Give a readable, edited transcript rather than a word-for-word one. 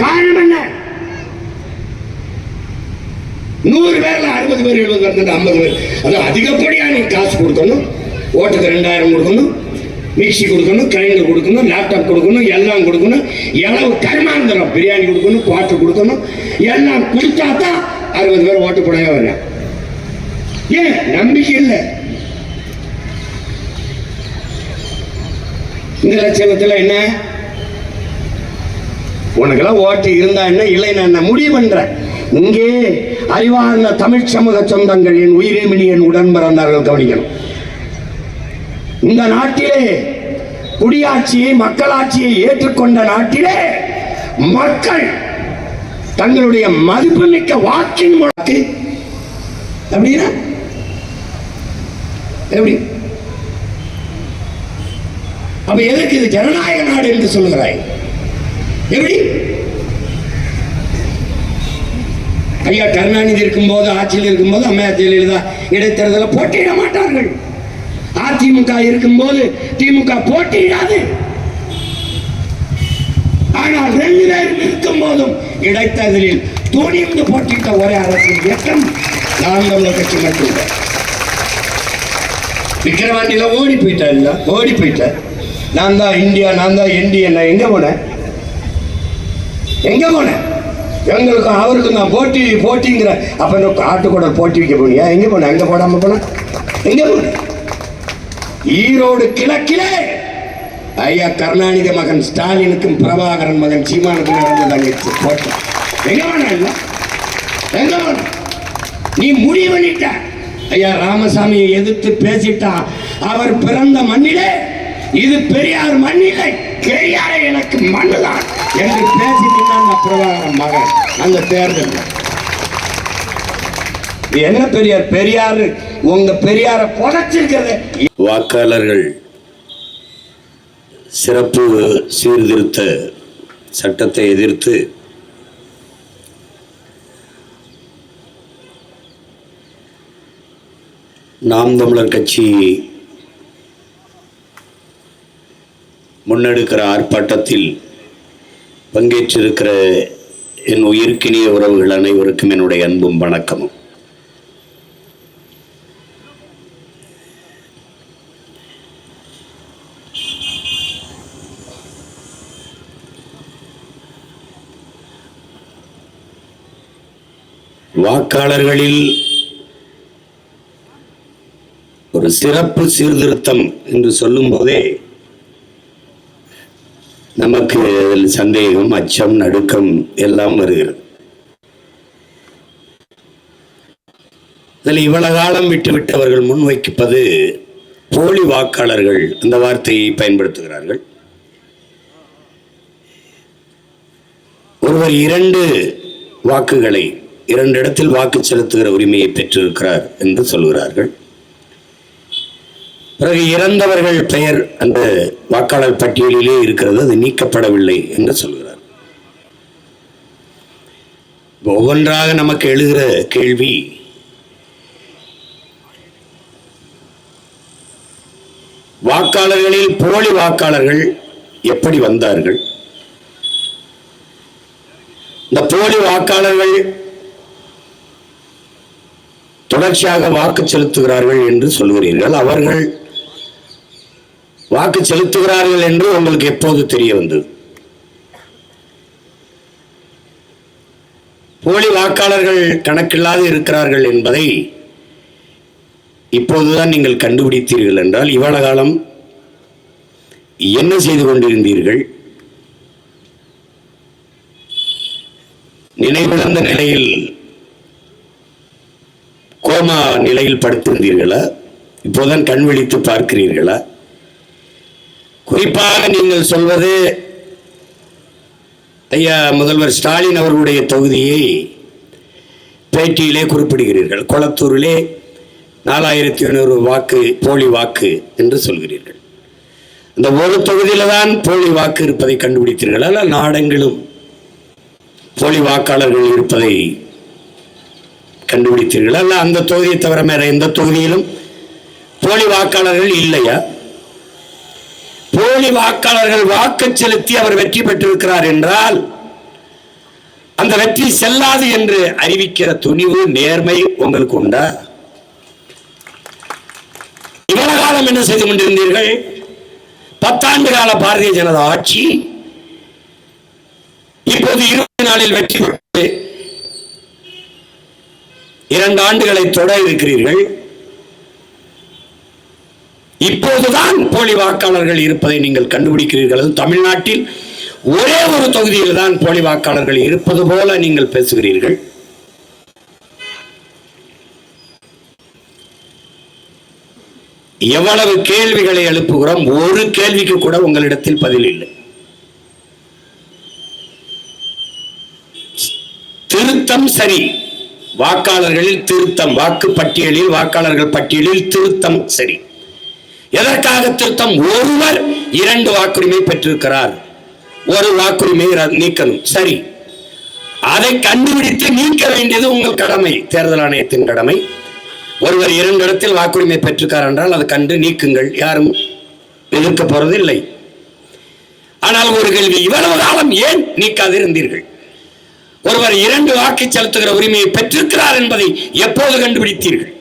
காரணம் என்ன? 100 பேர்ல 60 பேர் 70 பேர் 50 பேர். அது அதிகப்படியா நீ காசு கொடுக்கணும். ஓட்டுக்கு 2000 கொடுக்கணும், மிக்சி கொடுக்கணும், கிரைண்டர் கொடுக்கணும், லேப்டாப் கொடுக்கணும், எல்லாம் கொடுக்கணும். எவ்வளவு கர்மாந்திரம், பிரியாணி கொடுக்கணும், பாட்டு கொடுக்கணும், எல்லாம் கொடுத்தா தான் 60 பேர் ஓட்டு போடவே வரல. ஏன்? நம்பிக்கை இல்லை. இந்த லட்சணத்துல என்ன? உனக்கெல்லாம் ஓட்டு இருந்தா என்ன, இல்லைன்னா என்ன முடிவு பண்ற. இங்கே அறிவார்ந்த தமிழ் சமூக சொந்தங்கள், என் உயிரிமினி, என் உடன் பிறந்தார்கள் கவனிக்கணும். இந்த நாட்டிலே குடியாட்சியை, மக்களாட்சியை ஏற்றுக்கொண்ட நாட்டிலே மக்கள் தங்களுடைய மதிப்புமிக்க வாக்கின் முழக்கு அப்படின்னா எப்படி? அப்ப எதற்கு இது ஜனநாயக நாடு என்று சொல்லுகிறாய்? எப்படி? ஐயா கருணாநிதி இருக்கும்போது, ஆட்சியில் இருக்கும்போது அம்மையார் ஜெயலலிதா இடைத்தேர்தலில் போட்டியிட மாட்டார்கள். அதிமுக இருக்கும்போது திமுக போட்டியிடாது. ஆனால் 2 பேரும் இருக்கும் போதும் இடைத்தேர்தலில் துணிந்து போட்டியிட்ட ஒரே அரசியல் இயக்கம் நாம் தமிழர் கட்சி மட்டும்தான். விக்கிரவாண்டியில ஓடி போயிட்ட. நான் தான் இந்தியா, நான் தான் இந்தியன். எங்க போனேன்? எங்களுக்கு அவருக்கு நான் போட்டிங்கிற. அப்ப ஆட்டுக்கூடல் போட்டி வைக்க போனியா? எங்க போன? எங்க போடாம போன? எங்க போன? ஈரோடு கிழக்கிலே ஐயா கருணாநிதி மகன் ஸ்டாலினுக்கும் பிரபாகரன் மகன் சீமானுக்கும் நடந்ததாங்க போட்டி. எங்க போன? நீ முடிவு பண்ணிட்ட. ஐயா ராமசாமியை எதிர்த்து பேசிட்டா. அவர் பிறந்த மண்ணிலே இது பெரியார் மண்ணிலே, பெரியாரை எனக்கு மண்ணுதான் என்று பேசிட்டு அந்த பிரபாகரன் மகன் அந்த தேர்தல். என்ன பெரியார் உங்க பெரியாரை புதைச்சிருக்கிறது. வாக்காளர்கள் சிறப்பு சீர்திருத்த சட்டத்தை எதிர்த்து நாம் தமிழர் கட்சி முன்னெடுக்கிற ஆர்ப்பாட்டத்தில் பங்கேற்றிருக்கிற என் உயிர்க்கினிய உறவுகள் அனைவருக்கும் என்னுடைய அன்பும் வணக்கமும். வாக்காளர்களில் ஒரு சிறப்பு சீர்திருத்தம் என்று சொல்லும் போதே நமக்கு அதில் சந்தேகம், அச்சம், நடுக்கம் எல்லாம் வருகிறது. இதில் இவ்வளவு காலம் விட்டுவிட்டவர்கள் முன்வைப்பது போலி வாக்காளர்கள் அந்த வார்த்தையை பயன்படுத்துகிறார்கள். ஒருவர் 2 வாக்குகளை 2 இடத்தில் வாக்கு செலுத்துகிற உரிமையை பெற்றிருக்கிறார் என்று சொல்கிறார்கள். பிறகு இறந்தவர்கள் பெயர் அந்த வாக்காளர் பட்டியலிலே இருக்கிறது, அது நீக்கப்படவில்லை என்று சொல்கிறார். ஒவ்வொன்றாக நமக்கு எழுகிற கேள்வி, வாக்காளர்களில் போலி வாக்காளர்கள் எப்படி வந்தார்கள்? இந்த போலி வாக்காளர்கள் தொடர்ச்சியாக வாக்கு செலுத்துகிறார்கள் என்று சொல்கிறீர்கள். அவர்கள் வாக்கு செலுத்துகிறார்கள் என்று உங்களுக்கு எப்போது தெரிய வந்தது? போலி வாக்காளர்கள் கணக்கில்லாது இருக்கிறார்கள் என்பதை இப்போதுதான் நீங்கள் கண்டுபிடித்தீர்கள் என்றால் இவ்வளவு காலம் என்ன செய்து கொண்டிருந்தீர்கள்? நினைவிழந்த நிலையில், கோமா நிலையில் படுத்திருந்தீர்களா? இப்போதான் கண் விழித்து பார்க்கிறீர்களா? குறிப்பாக நீங்கள் சொல்வது, ஐயா முதல்வர் ஸ்டாலின் அவர்களுடைய தொகுதியை பேட்டியிலே குறிப்பிடுகிறீர்கள். கொளத்தூரிலே 4500 வாக்கு போலி வாக்கு என்று சொல்கிறீர்கள். அந்த ஒரு தொகுதியில தான் போலி வாக்கு இருப்பதை கண்டுபிடித்தீர்கள். அல்ல நாடெங்கிலும் போலி வாக்காளர்கள் இருப்பதை கண்டுபிடித்தீர்கள். அல்ல அந்த தொகுதியை தவிர வேற எந்த தொகுதியிலும் போலி வாக்காளர்கள் இல்லையா? போலி வாக்காளர்கள் வாக்கு செலுத்தி அவர் வெற்றி பெற்றிருக்கிறார் என்றால் அந்த வெற்றி செல்லாது என்று அறிவிக்கிற துணிவு, நேர்மை உங்களுக்கு உண்டா? இவ்வளவு காலம் என்ன செய்து கொண்டிருந்தீர்கள்? 10 ஆண்டு கால பாரதிய ஜனதா ஆட்சி. இப்போது 20 நாளில் வெற்றி பெற்று 2 ஆண்டுகளை தொட இருக்கிறீர்கள். இப்போதுதான் போலி வாக்காளர்கள் இருப்பதை நீங்கள் கண்டுபிடிக்கிறீர்கள். தமிழ்நாட்டில் ஒரே ஒரு தொகுதியில் தான் போலி வாக்காளர்கள் இருப்பது போல நீங்கள் பேசுகிறீர்கள். எவ்வளவு கேள்விகளை எழுப்புகிறோம், ஒரு கேள்விக்கு கூட உங்களிடத்தில் பதில் இல்லை. திருத்தம் சரி, வாக்காளர்களில் திருத்தம், வாக்கு பட்டியலில் வாக்காளர்கள் பட்டியலில் திருத்தம் சரி. எதற்காக திருத்தம்? ஒருவர் 2 வாக்குரிமை பெற்றிருக்கிறார், ஒரு வாக்குரிமை நீக்கணும். சரி, அதை கண்டுபிடித்து நீக்க வேண்டியது உங்கள் கடமை, தேர்தல் ஆணையத்தின் கடமை. ஒருவர் 2 இடத்தில் வாக்குரிமை பெற்றிருக்கார் என்றால் அதை கண்டு நீக்குங்கள், யாரும் எதிர்க்க போறது இல்லை. ஆனால் ஒரு கேள்வி, இவ்வளவு காலம் ஏன் நீக்காதிருந்தீர்கள்? ஒருவர் 2 வாக்கு செலுத்துகிற உரிமையை பெற்றிருக்கிறார் என்பதை எப்போது கண்டுபிடித்தீர்கள்?